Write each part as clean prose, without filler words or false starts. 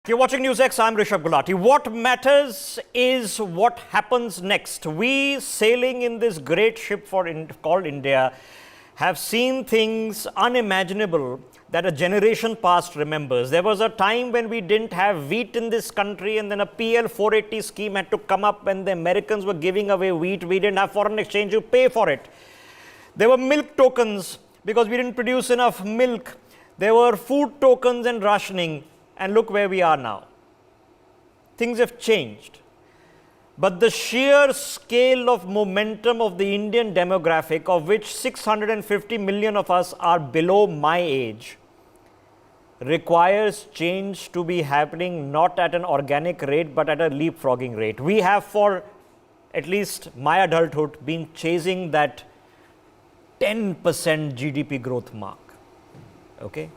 You're watching NewsX, I'm Rishabh Gulati. What matters is what happens next. We, sailing in this great ship called India, have seen things unimaginable that a generation past remembers. There was a time when we didn't have wheat in this country, and then a PL 480 scheme had to come up when the Americans were giving away wheat. We didn't have foreign exchange to pay for it. There were milk tokens because we didn't produce enough milk. There were food tokens and rationing. And look where we are now. Things have changed. But the sheer scale of momentum of the Indian demographic, of which 650 million of us are below my age, requires change to be happening not at an organic rate, but at a leapfrogging rate. We have, for at least my adulthood, been chasing that 10% GDP growth mark. Okay?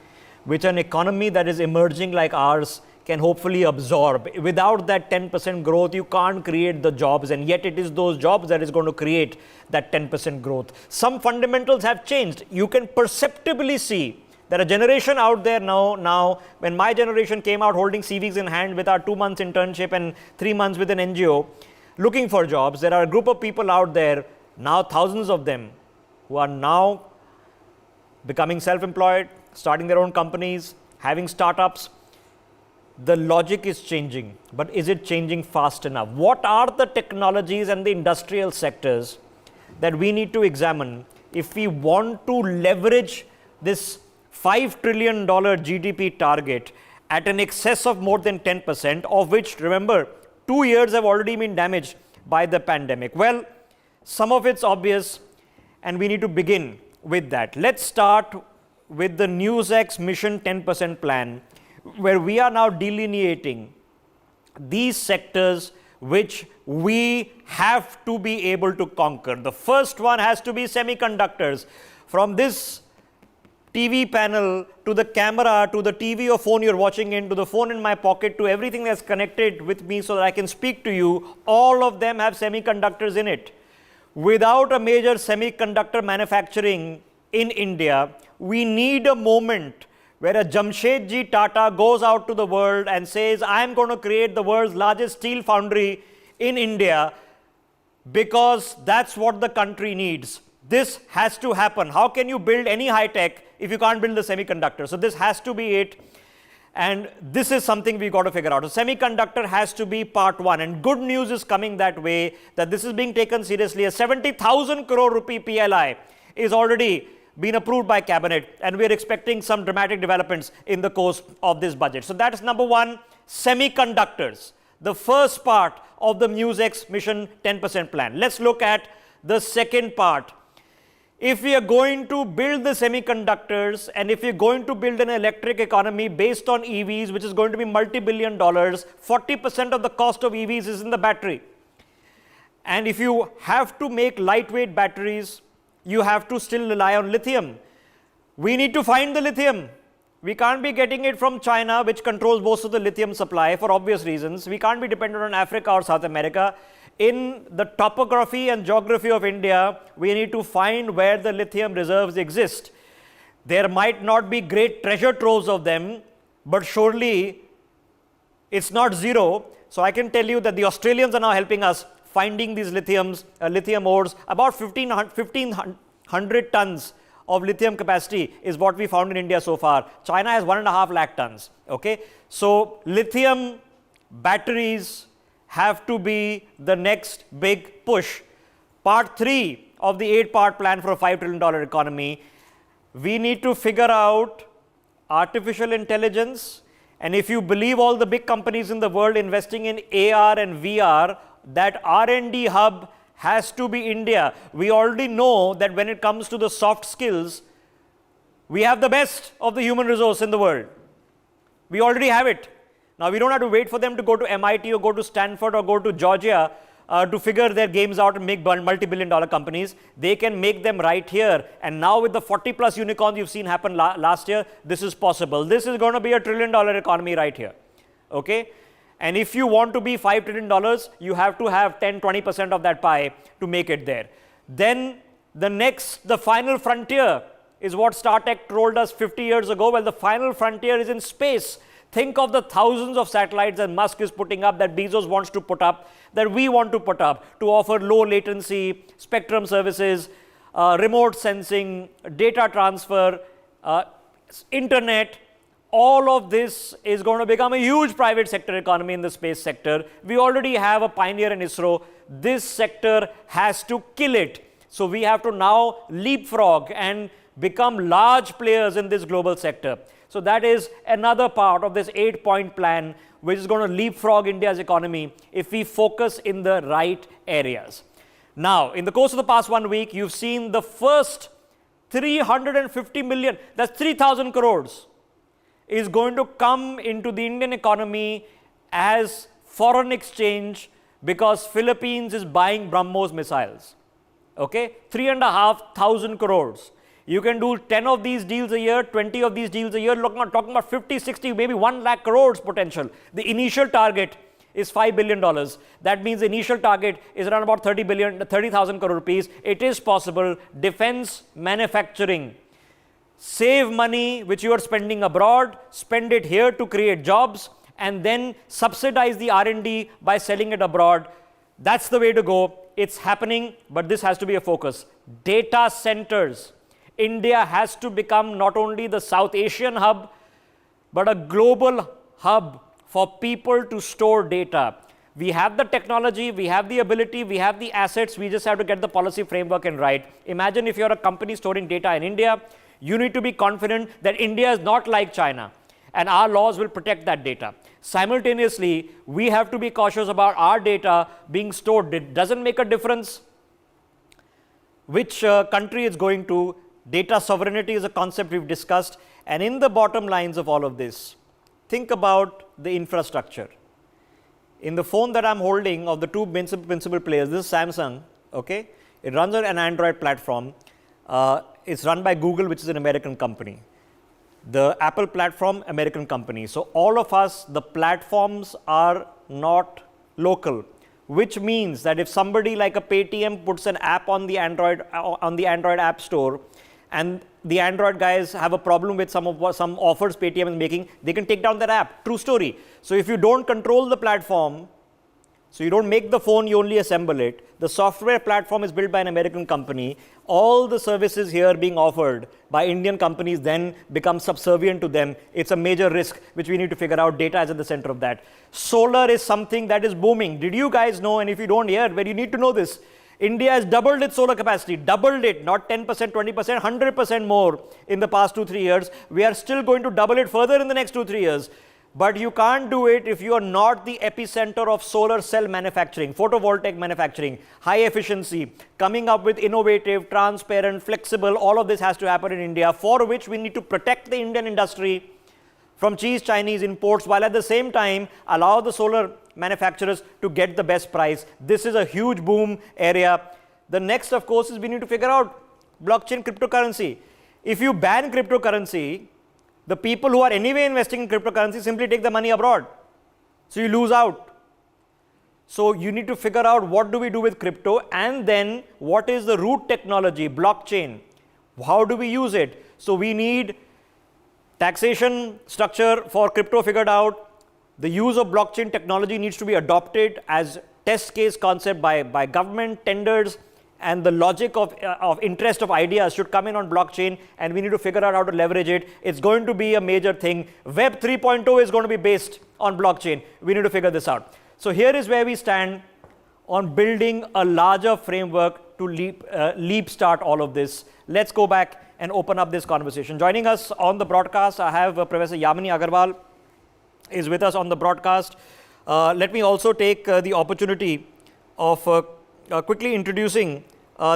Which an economy that is emerging like ours can hopefully absorb. Without that 10% growth, you can't create the jobs, and yet it is those jobs that is going to create that 10% growth. Some fundamentals have changed. You can perceptibly see that a generation out there now, when my generation came out holding CVs in hand with our 2 months internship and 3 months with an NGO, looking for jobs, there are a group of people out there, now thousands of them, who are now becoming self-employed, starting their own companies, having startups. The logic is changing, but is it changing fast enough? What are the technologies and the industrial sectors that we need to examine if we want to leverage this $5 trillion GDP target at an excess of more than 10%, of which, remember, 2 years have already been damaged by the pandemic? Well, some of it's obvious, and we need to begin with that. Let's start with the NewsX Mission 10% plan, where we are now delineating these sectors which we have to be able to conquer. The first one has to be semiconductors. From this TV panel to the camera to the TV or phone you're watching in, to the phone in my pocket, to everything that's connected with me so that I can speak to you, all of them have semiconductors in it. Without a major semiconductor manufacturing in India, we need a moment where a Jamshedji Tata goes out to the world and says, I'm going to create the world's largest steel foundry in India, because that's what the country needs. This has to happen. How can you build any high tech if you can't build the semiconductor? So this has to be it. And this is something we got to figure out. So semiconductor has to be part one. And good news is coming that way, that this is being taken seriously. A 70,000 crore rupee PLI is already been approved by cabinet, and we are expecting some dramatic developments in the course of this budget. So that is number one, semiconductors, the first part of the NewsX Mission 10% plan. Let's look at the second part. If we are going to build the semiconductors, and if we are going to build an electric economy based on EVs, which is going to be multi-billion dollars, 40% of the cost of EVs is in the battery. And if you have to make lightweight batteries, you have to still rely on lithium. We need to find the lithium. We can't be getting it from China, which controls most of the lithium supply for obvious reasons. We can't be dependent on Africa or South America. In the topography and geography of India, we need to find where the lithium reserves exist. There might not be great treasure troves of them, but surely it's not zero. So I can tell you that the Australians are now helping us finding these lithium ores. About 1,500 tons of lithium capacity is what we found in India so far. China has 1.5 lakh tons. Okay, so lithium batteries have to be the next big push. Part 3 of the 8-part plan for a $5 trillion economy. We need to figure out artificial intelligence, and if you believe all the big companies in the world investing in AR and VR, that R&D hub has to be India. We already know that when it comes to the soft skills, we have the best of the human resource in the world. We already have it. Now, we don't have to wait for them to go to MIT or go to Stanford or go to Georgia to figure their games out and make multi-billion dollar companies. They can make them right here. And now with the 40 plus unicorns you've seen happen last year, this is possible. This is going to be a $1 trillion economy right here. Okay? And if you want to be $5 trillion, you have to have 10-20% of that pie to make it there. Then the final frontier is what StarTech told us 50 years ago. Well, the final frontier is in space. Think of the thousands of satellites that Musk is putting up, that Bezos wants to put up, that we want to put up to offer low latency, spectrum services, remote sensing, data transfer, internet. All of this is going to become a huge private sector economy in the space sector. We already have a pioneer in ISRO. This sector has to kill it. So we have to now leapfrog and become large players in this global sector. So that is another part of this 8-point plan, which is going to leapfrog India's economy if we focus in the right areas. Now, in the course of the past 1 week, you've seen the first 350 million, that's 3,000 crores, is going to come into the Indian economy as foreign exchange because Philippines is buying BrahMos missiles. Okay, 3,500 crores. You can do 10 of these deals a year, 20 of these deals a year, talking about 50, 60, maybe 1 lakh crores potential. The initial target is $5 billion. That means the initial target is around about 30,000 crore rupees. It is possible. Defense manufacturing. Save money which you are spending abroad, spend it here to create jobs, and then subsidize the R&D by selling it abroad. That's the way to go. It's happening, but this has to be a focus. Data centers. India has to become not only the South Asian hub, but a global hub for people to store data. We have the technology, we have the ability, we have the assets, we just have to get the policy framework in right. Imagine if you're a company storing data in India, you need to be confident that India is not like China, and our laws will protect that data. Simultaneously, we have to be cautious about our data being stored. It doesn't make a difference which country it's going to. Data sovereignty is a concept we've discussed. And in the bottom lines of all of this, think about the infrastructure. In the phone that I'm holding of the two principal players, this is Samsung, okay? It runs on an Android platform. It's run by Google, which is an American company. The Apple platform, American company. So all of us, the platforms are not local, which means that if somebody like a Paytm puts an app on the Android App Store, and the Android guys have a problem with some offers Paytm is making, they can take down that app. True story. So if you don't control the platform, so you don't make the phone, you only assemble it. The software platform is built by an American company. All the services here being offered by Indian companies then become subservient to them. It's a major risk which we need to figure out. Data is at the center of that. Solar is something that is booming. Did you guys know? And if you don't hear, well, you need to know this. India has doubled its solar capacity, doubled it, not 10%, 20%, 100% more in the past 2-3 years. We are still going to double it further in the next 2-3 years. But you can't do it if you are not the epicenter of solar cell manufacturing, photovoltaic manufacturing, high efficiency, coming up with innovative, transparent, flexible. All of this has to happen in India, for which we need to protect the Indian industry from Chinese imports, while at the same time allow the solar manufacturers to get the best price. This is a huge boom area. The next, of course, is we need to figure out blockchain cryptocurrency. If you ban cryptocurrency, the people who are anyway investing in cryptocurrency simply take the money abroad. So you lose out. So you need to figure out what do we do with crypto, and then what is the root technology, blockchain. How do we use it? So we need taxation structure for crypto figured out. The use of blockchain technology needs to be adopted as test case concept by government tenders, and the logic of interest of ideas should come in on blockchain, and we need to figure out how to leverage it. It's going to be a major thing. Web 3.0 is going to be based on blockchain. We need to figure this out. So here is where we stand on building a larger framework to leap start all of this. Let's go back and open up this conversation. Joining us on the broadcast, I have Professor Yamini Agarwal is with us on the broadcast. Let me also take the opportunity of quickly introducing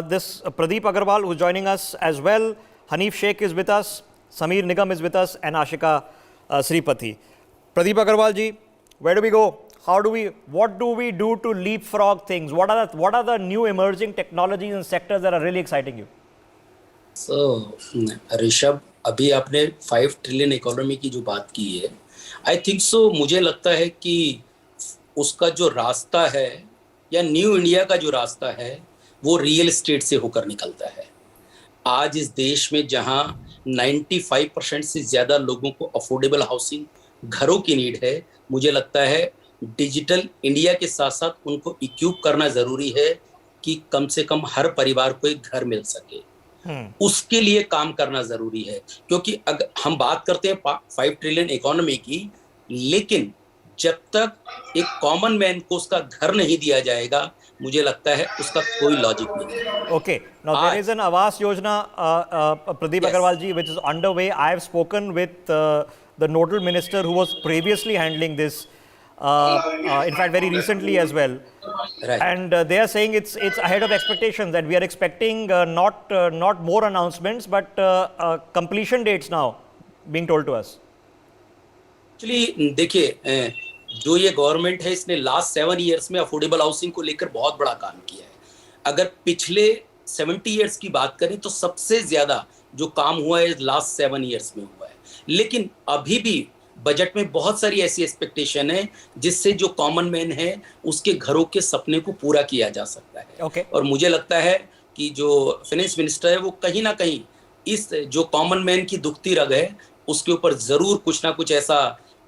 this Pradeep Agarwal, who's joining us as well. Hanif Sheikh is with us, Sameer Nigam is with us, and Ashika Sripati. Pradeep Agarwal ji, where do we go? What do we do to leapfrog things? What are the new emerging technologies and sectors that are really exciting you? So, Rishabh, अभी आपने 5 trillion economy की जो बात की है, I think so मुझे लगता है कि उसका जो रास्ता है या न्यू इंडिया का जो रास्ता है वो रियल एस्टेट से होकर निकलता है। आज इस देश में जहां 95% से ज़्यादा लोगों को अफोर्डेबल हाउसिंग घरों की नीड है, मुझे लगता है डिजिटल इंडिया के साथ साथ उनको इक्विप करना जरूरी है कि कम से कम हर परिवार को एक घर मिल सके। उसके लिए काम करना जरूरी है, क्योंकि अगर हम बात करते हैं 5 ट्रिलियन इकोनॉमी की, लेकिन जब तक एक कॉमन मैन को उसका घर नहीं दिया जाएगा, मुझे लगता है उसका कोई लॉजिक नहीं है। Okay, now there is an Awas Yojana, Pradeep Yes. Agarwal ji, which is underway. I have spoken with the nodal minister who was previously handling this, in fact, very recently as well. Right. And they are saying it's ahead of expectations, and we are expecting not more announcements, but completion dates now being told to us. Actually देखिए, जो ये government है इसने last 7 years में affordable housing को लेकर बहुत बड़ा काम किया है। अगर पिछले 70 इयर्स की बात करें तो सबसे ज्यादा जो काम हुआ है लास्ट 7 इयर्स में हुआ है, लेकिन अभी भी बजट में बहुत सारी ऐसी एक्सपेक्टेशन है जिससे जो कॉमन मैन है उसके घरों के सपने को पूरा किया जा सकता है। Okay. और मुझे लगता है कि जो फाइनेंस मिनिस्टर है वो कहीं ना कहीं इस जो कॉमन मैन की दुखती रग है उसके ऊपर जरूर कुछ ना कुछ ऐसा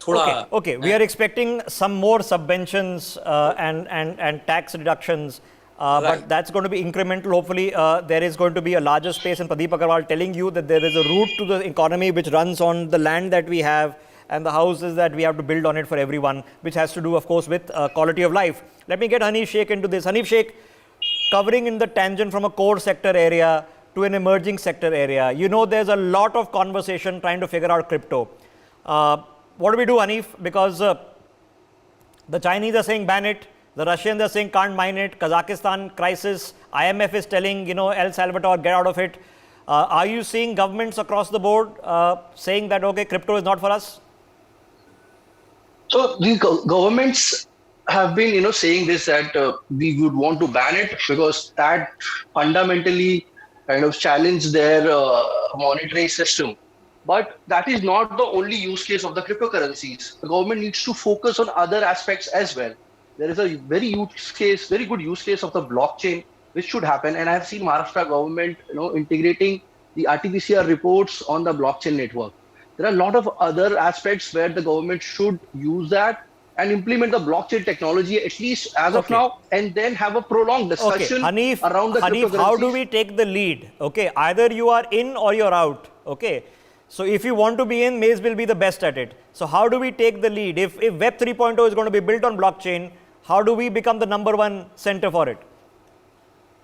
थोड़ा। Okay. We are expecting some more subventions and tax reductions. Right. But that's going to be incremental. Hopefully, there is going to be a larger space. And Pradeep Agarwal telling you that there is a root to the economy which runs on the land that we have and the houses that we have to build on it for everyone, which has to do, of course, with quality of life. Let me get Hanif Sheikh into this. Hanif Sheikh, covering in the tangent from a core sector area to an emerging sector area. You know, there's a lot of conversation trying to figure out crypto. What do we do, Hanif? Because the Chinese are saying ban it. The Russians are saying can't mine it. Kazakhstan crisis. IMF is telling, you know, El Salvador, get out of it. Are you seeing governments across the board saying that, okay, crypto is not for us? So the governments have been, saying this, that we would want to ban it because that fundamentally kind of challenge their monetary system. But that is not the only use case of the cryptocurrencies. The government needs to focus on other aspects as well. There is a very good use case of the blockchain, which should happen. And I have seen Maharashtra government, integrating the RT-PCR reports on the blockchain network. There are a lot of other aspects where the government should use that and implement the blockchain technology, at least as of now, and then have a prolonged discussion around the cryptocurrencies. How do we take the lead? Okay, either you are in or you're out. Okay, so if you want to be in, Maze will be the best at it. So how do we take the lead? If Web 3.0 is going to be built on blockchain, how do we become the #1 center for it?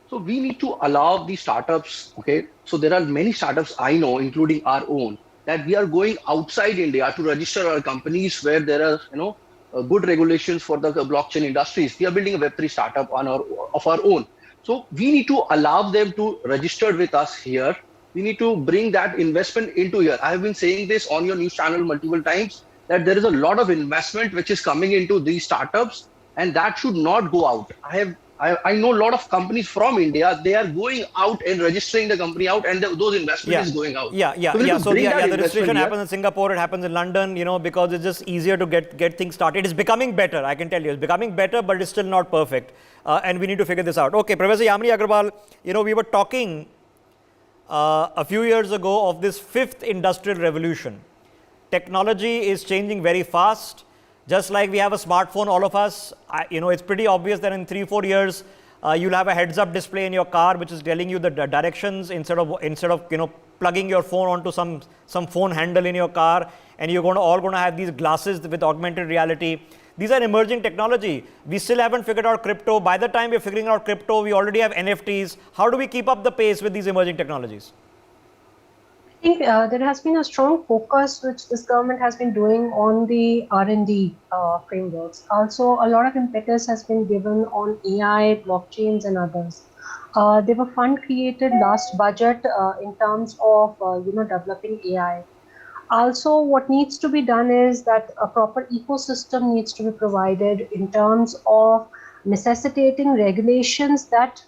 So we need to allow the startups. Okay, so there are many startups I know, including our own, that we are going outside India to register our companies where there are, good regulations for the blockchain industries. We are building a Web3 startup of our own. So we need to allow them to register with us here. We need to bring that investment into here. I have been saying this on your news channel multiple times, that there is a lot of investment which is coming into these startups, and that should not go out. I know a lot of companies from India, they are going out and registering the company out, and those investment is going out. So the registration happens in Singapore, it happens in London, because it's just easier to get things started. It's becoming better, I can tell you. It's becoming better, but it's still not perfect. And we need to figure this out. Okay, Professor Yamini Agarwal, we were talking a few years ago of this 5th industrial revolution. Technology is changing very fast. Just like we have a smartphone, all of us, it's pretty obvious that in 3-4 years, you'll have a heads-up display in your car, which is telling you the directions instead of plugging your phone onto some phone handle in your car, and you're all going to have these glasses with augmented reality. These are emerging technology. We still haven't figured out crypto. By the time we're figuring out crypto, we already have NFTs. How do we keep up the pace with these emerging technologies? I think there has been a strong focus which this government has been doing on the R&D frameworks. Also, a lot of impetus has been given on AI, blockchains, and others. There were fund created last budget in terms of developing AI. Also, what needs to be done is that a proper ecosystem needs to be provided in terms of necessitating regulations that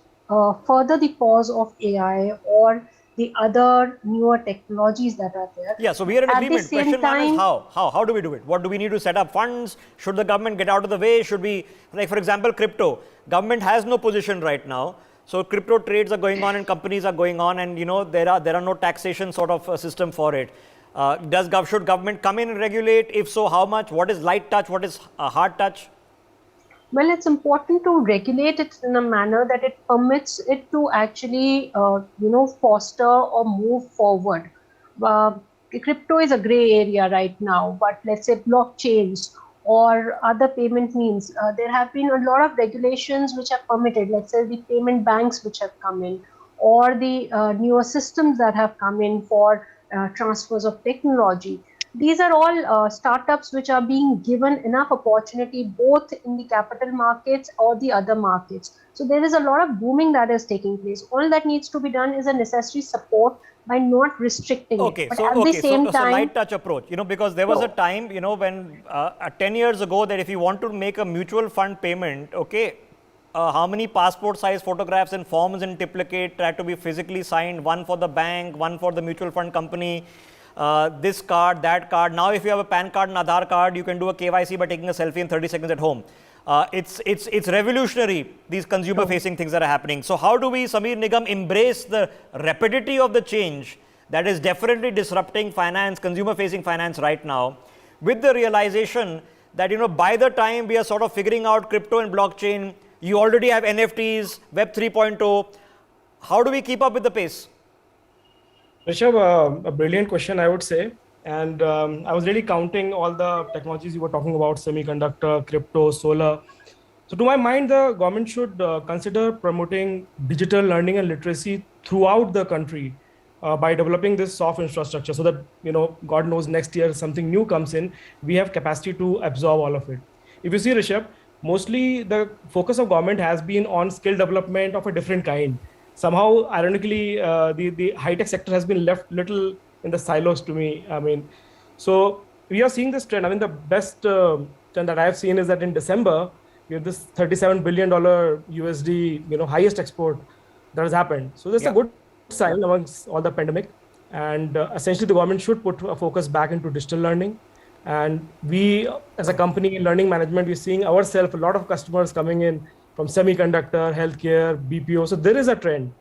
further the cause of AI or the other newer technologies that are there. Yeah, so we are in agreement. Question one is how? How do we do it? What do we need to set up funds? Should the government get out of the way? Should we, like for example, crypto? Government has no position right now. So crypto trades are going on and companies are going on, and there are no taxation sort of system for it. Should government come in and regulate? If so, how much? What is light touch? What is hard touch? Well, it's important to regulate it in a manner that it permits it to actually, foster or move forward. Crypto is a gray area right now, but let's say blockchains or other payment means, there have been a lot of regulations which are permitted. Let's say the payment banks which have come in, or the newer systems that have come in for transfers of technology. These are all startups which are being given enough opportunity both in the capital markets or the other markets. So there is a lot of booming that is taking place. All that needs to be done is a necessary support by not restricting it. But at the same time, light touch approach, because there was a time, when 10 years ago that if you want to make a mutual fund payment, how many passport size photographs and forms in triplicate had to be physically signed, one for the bank, one for the mutual fund company, this card, that card. Now, if you have a PAN card and Aadhaar card, you can do a KYC by taking a selfie in 30 seconds at home. It's revolutionary, these consumer-facing things that are happening. So how do we, Sameer Nigam, embrace the rapidity of the change that is definitely disrupting finance, consumer-facing finance right now, with the realization that, by the time we are sort of figuring out crypto and blockchain, you already have NFTs, Web 3.0. How do we keep up with the pace? Rishabh, a brilliant question, I would say. And I was really counting all the technologies you were talking about, semiconductor, crypto, solar. So to my mind, the government should consider promoting digital learning and literacy throughout the country by developing this soft infrastructure so that, God knows next year something new comes in, we have capacity to absorb all of it. If you see, Rishabh, mostly the focus of government has been on skill development of a different kind. Somehow, ironically, the high-tech sector has been left little in the silos to me. So we are seeing this trend. The best trend that I have seen is that in December, we have this $37 billion USD, highest export that has happened. So this is a good sign amongst all the pandemic. And essentially, the government should put a focus back into digital learning. And we, as a company, learning management, we're seeing ourselves, a lot of customers coming in from semiconductor, healthcare, BPO. So there is a trend.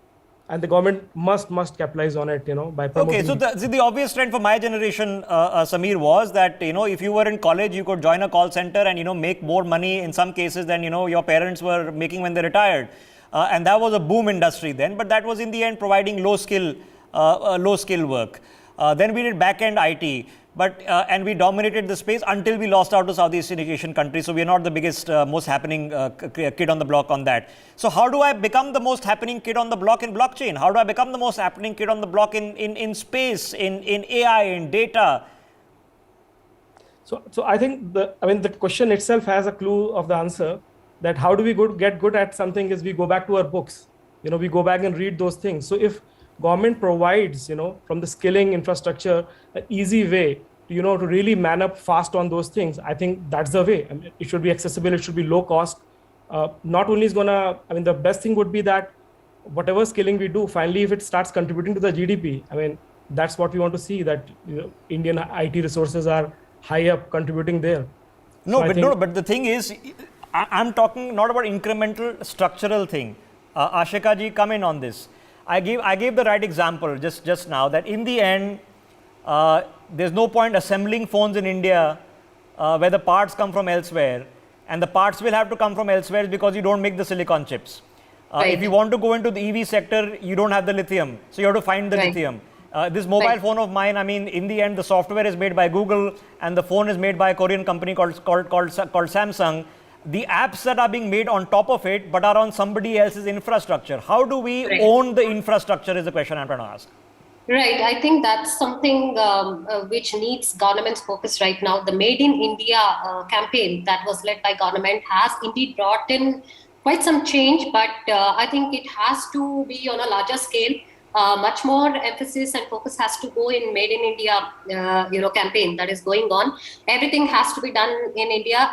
And the government must capitalize on it, by promoting. Okay, so the obvious trend for my generation, Sameer, was that, if you were in college, you could join a call center and, make more money in some cases than, your parents were making when they retired. And that was a boom industry then, but that was in the end providing low skill work. Then we did back-end IT. And we dominated the space until we lost out to Southeast Asian countries. So we are not the biggest, most happening kid on the block on that. So how do I become the most happening kid on the block in blockchain? How do I become the most happening kid on the block in space, in AI, in data? So I think the question itself has a clue of the answer, that how do we get good at something is we go back to our books. We go back and read those things. So if government provides, from the skilling infrastructure, an easy way to, to really man up fast on those things, I think that's the way. It should be accessible. It should be low cost. Not only is the best thing would be that whatever skilling we do, finally, if it starts contributing to the GDP, that's what we want to see, that Indian IT resources are high up contributing there. But the thing is, I'm talking not about incremental structural thing. Ashika ji, come in on this. I gave the right example just now, that in the end, there's no point assembling phones in India where the parts come from elsewhere, and the parts will have to come from elsewhere because you don't make the silicon chips. If you want to go into the EV sector, you don't have the lithium, so you have to find the lithium. This mobile phone of mine, in the end, the software is made by Google and the phone is made by a Korean company called Samsung. The apps that are being made on top of it, but are on somebody else's infrastructure. How do we own the infrastructure is the question I'm trying to ask. Right. I think that's something which needs government's focus right now. The Made in India campaign that was led by government has indeed brought in quite some change, but I think it has to be on a larger scale. Much more emphasis and focus has to go in Made in India, campaign that is going on. Everything has to be done in India.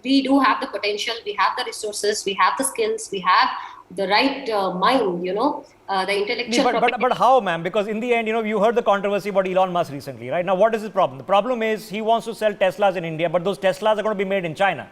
We do have the potential, we have the resources, we have the skills, we have the right mind, the intellectual property. But how, ma'am? Because in the end, you heard the controversy about Elon Musk recently, right? Now, what is his problem? The problem is he wants to sell Teslas in India, but those Teslas are going to be made in China.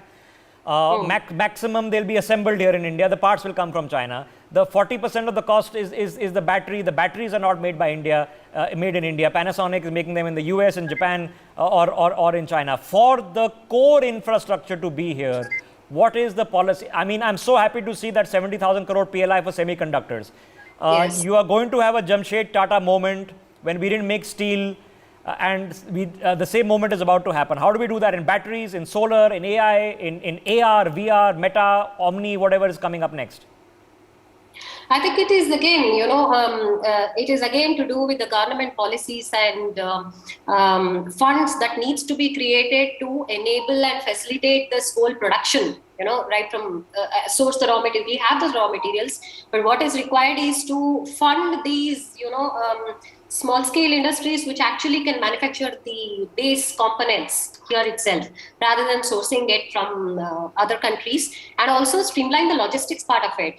Maximum they'll be assembled here in India. The parts will come from China. The 40% of the cost is the battery. The batteries are not made by India, made in India. Panasonic is making them in the US, in Japan, or in China. For the core infrastructure to be here, what is the policy? I mean, I'm so happy to see that 70,000 crore PLI for semiconductors. Yes. You are going to have a Jamshed Tata moment when we didn't make steel, and the same moment is about to happen. How do we do that in batteries, in solar, in AI, in AR, VR, Meta, Omni, whatever is coming up next? I think it is again, it is again to do with the government policies and funds that needs to be created to enable and facilitate this whole production. Right from source the raw material. We have the raw materials, but what is required is to fund these, small scale industries which actually can manufacture the base components here itself rather than sourcing it from other countries, and also streamline the logistics part of it.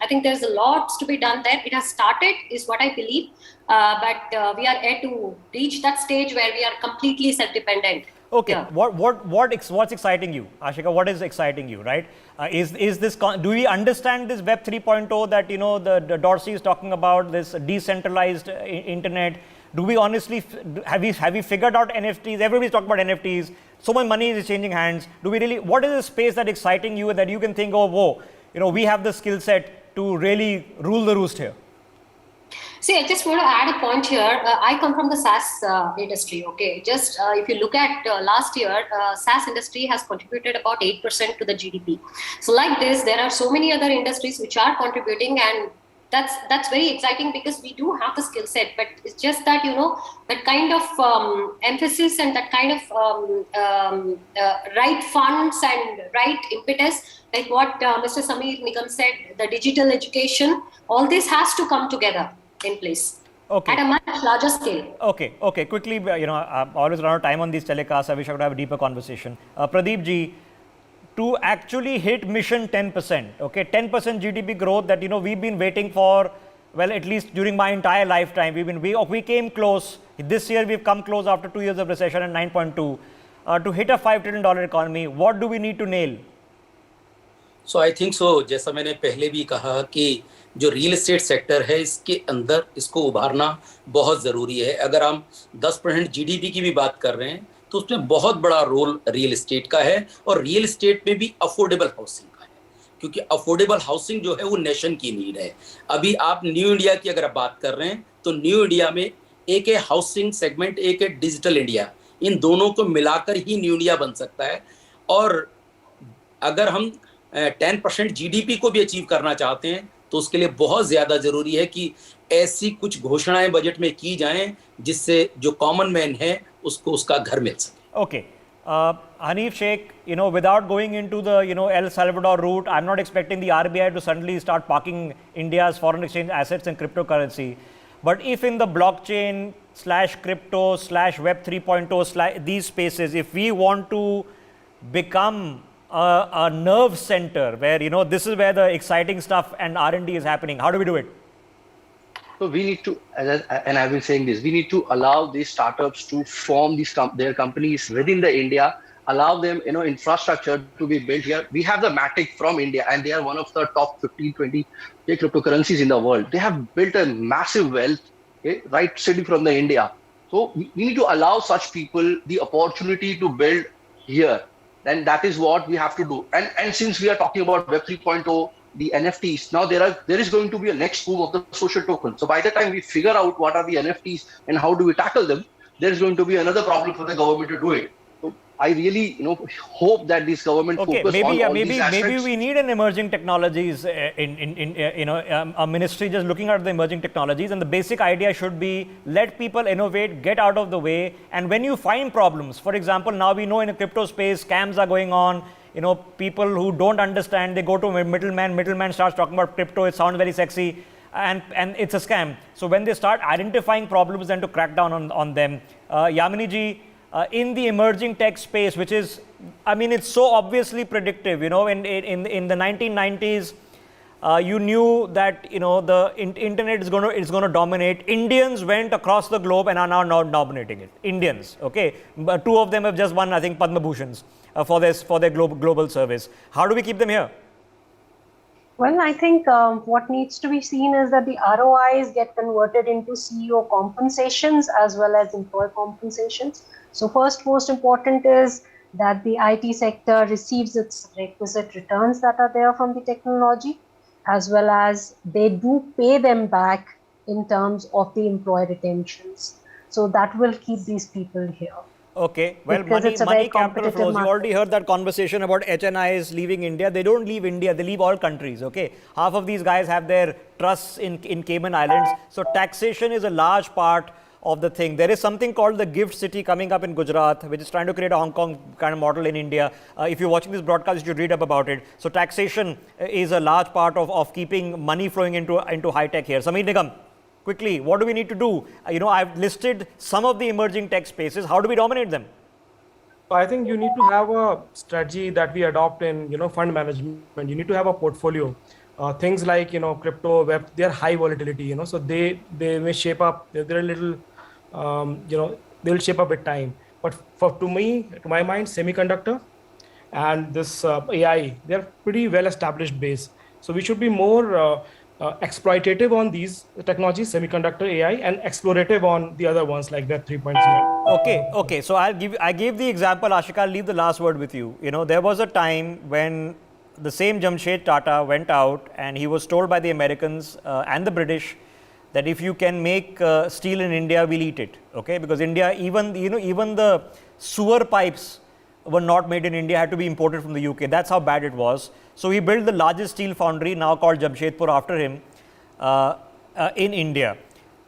I think there's a lot to be done there. It has started is what I believe, but we are yet to reach that stage where we are completely self-dependent. Okay, Yeah. What's exciting you, Ashika? What is exciting you, right? Is this? Do we understand this Web 3.0 that the Dorsey is talking about, this decentralized internet? Do we honestly have we figured out NFTs? Everybody's talking about NFTs. So much money is changing hands. Do we really? What is the space that's exciting you that you can think, oh, whoa, we have the skill set to really rule the roost here? See, I just want to add a point here. I come from the SaaS industry. Okay, just if you look at last year, SaaS industry has contributed about 8% to the GDP. So, like this, there are so many other industries which are contributing, and that's very exciting because we do have the skill set. But it's just that that kind of emphasis and that kind of right funds and right impetus, like what Mr. Samir Nigam said, the digital education, all this has to come together in place. Okay. At a much larger scale. Okay. Quickly, I always run out of time on these telecasts. I wish I could have a deeper conversation. Pradeep ji, to actually hit mission 10%, okay, 10% GDP growth that we've been waiting for. Well, at least during my entire lifetime, we came close. This year we've come close after 2 years of recession and 9.2 to hit a $5 trillion economy. What do we need to nail? So I think so. जैसा मैंने पहले भी कहा कि जो real estate sector है इसके अंदर इसको उभारना बहुत ज़रूरी है. अगर हम 10% जीडीपी की भी बात कर रहे हैं तो उसमें बहुत बड़ा रोल रियल एस्टेट का है, और रियल एस्टेट में भी अफोर्डेबल हाउसिंग का है, क्योंकि अफोर्डेबल हाउसिंग जो है वो नेशन की नीड है. अभी आप न्यू इंडिया की अगर बात कर रहे हैं तो न्यू इंडिया में एक है हाउसिंग सेगमेंट, एक है डिजिटल इंडिया. इन दोनों को मिलाकर ही न्यू इंडिया बन सकता है. और अगर हम 10% जीडीपी को भी अचीव करना चाहते हैं तो उसके लिए बहुत ज़्यादा ज़रूरी है कि ऐसी कुछ घोषणाएं बजट में की जाएं जिससे जो कॉमन मैन है उसको उसका घर मिल सके. Okay. Hanif Sheikh, without going into the, El Salvador route, I'm not expecting the RBI to suddenly start parking India's foreign exchange assets and cryptocurrency. But if in the blockchain / crypto / Web 3.0 these spaces, if we want to become a nerve center where, this is where the exciting stuff and R&D is happening, how do we do it? So we need to, and I've been saying this, we need to allow these startups to form their companies within the India, allow them, infrastructure to be built here. We have the Matic from India, and they are one of the top 15, 20 cryptocurrencies in the world. They have built a massive wealth, right, sitting from the India. So we need to allow such people the opportunity to build here. Then that is what we have to do. And since we are talking about Web 3.0, the NFTs, now there is going to be a next boom of the social token. So by the time we figure out what are the NFTs and how do we tackle them, there is going to be another problem for the government to do it. So I really, hope that this government focus on all these aspects. Maybe we need an emerging technologies a ministry just looking at the emerging technologies, and the basic idea should be let people innovate, get out of the way, and when you find problems, for example, now we know in a crypto space scams are going on. People who don't understand, they go to a middleman starts talking about crypto, it sounds very sexy, and it's a scam. So when they start identifying problems, then to crack down on them. Yamini ji, in the emerging tech space, which is, it's so obviously predictive, in the 1990s, you knew that the internet is going to dominate. Indians went across the globe and are now dominating it. Indians, okay, but 2 of them have just won, I think, Padma Bhushans for their global service. How do we keep them here? Well, I think what needs to be seen is that the ROIs get converted into CEO compensations as well as employee compensations. So first, most important is that the IT sector receives its requisite returns that are there from the technology, as well as they do pay them back in terms of the employee retentions. So that will keep these people here. Okay, well, Because money capital flows. You already heard that conversation about HNIs leaving India. They don't leave India, they leave all countries, okay? Half of these guys have their trusts in Cayman Islands. So taxation is a large part of the thing. There is something called the gift city coming up in Gujarat, which is trying to create a Hong Kong kind of model in India. If you're watching this broadcast, you should read up about it. So taxation is a large part of keeping money flowing into high tech here. Sameer Nigam, quickly, what do we need to do? I've listed some of the emerging tech spaces. How do we dominate them? I think you need to have a strategy that we adopt in fund management. You need to have a portfolio. Things like crypto, web, they're high volatility. So they may shape up. They're a little they'll shape up with time. But to my mind, semiconductor and this AI, they're pretty well established base. So we should be more exploitative on these technologies, semiconductor, AI, and explorative on the other ones like Web 3.0. Okay. So I gave the example, Ashika, I'll leave the last word with you. There was a time when the same Jamshed Tata went out and he was told by the Americans and the British that if you can make steel in India, we'll eat it. Okay, because India, even the sewer pipes were not made in India, had to be imported from the UK. That's how bad it was. So he built the largest steel foundry, now called Jamshedpur after him, in India.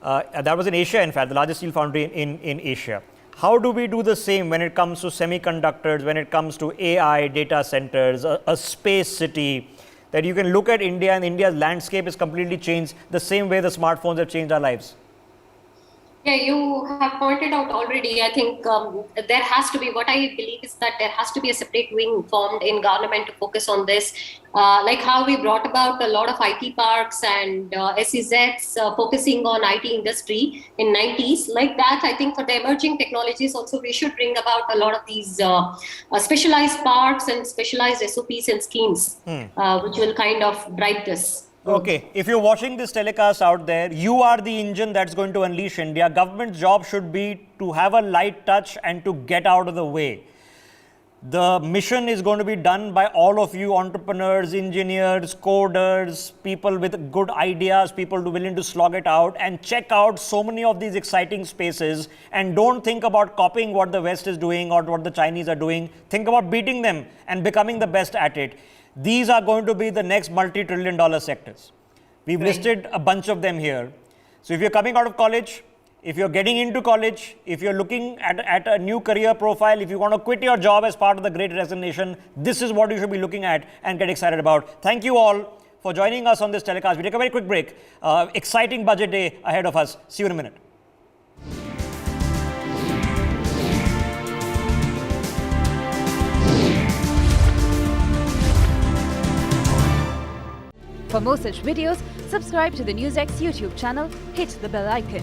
That was in Asia, in fact, the largest steel foundry in Asia. How do we do the same when it comes to semiconductors, when it comes to AI, data centers, a space city, that you can look at India and India's landscape is completely changed the same way the smartphones have changed our lives? Yeah, you have pointed out already. I think there has to be, what I believe is that there has to be a separate wing formed in government to focus on this. Like how we brought about a lot of IT parks and SEZs focusing on IT industry in 90s. Like that, I think for the emerging technologies also, we should bring about a lot of these specialized parks and specialized SOPs and schemes, which will kind of drive this. Okay, if you're watching this telecast out there, you are the engine that's going to unleash India. Government's job should be to have a light touch and to get out of the way. The mission is going to be done by all of you entrepreneurs, engineers, coders, people with good ideas, people willing to slog it out and check out so many of these exciting spaces, and don't think about copying what the West is doing or what the Chinese are doing. Think about beating them and becoming the best at it. These are going to be the next multi-trillion-dollar sectors. We've listed a bunch of them here. So if you're coming out of college, if you're getting into college, if you're looking at a new career profile, if you want to quit your job as part of the Great Resignation, this is what you should be looking at and get excited about. Thank you all for joining us on this telecast. We take a very quick break. Exciting budget day ahead of us. See you in a minute. For more such videos, subscribe to the NewsX YouTube channel, hit the bell icon.